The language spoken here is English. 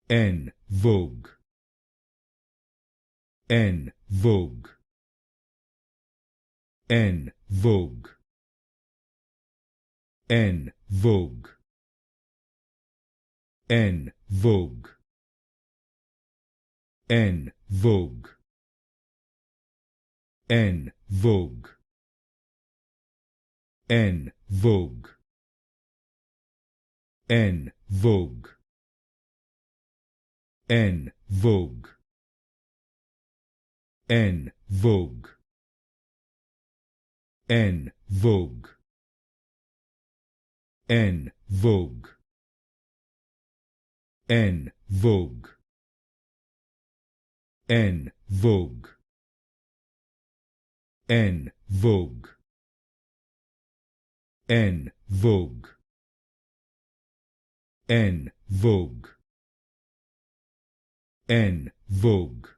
N Vogue, N Vogue, N Vogue, N Vogue, N Vogue, N Vogue, N Vogue, N Vogue, N Vogue, N Vogue, N Vogue, N Vogue, N Vogue, N Vogue, N Vogue, N Vogue, N Vogue, N Vogue, N Vogue,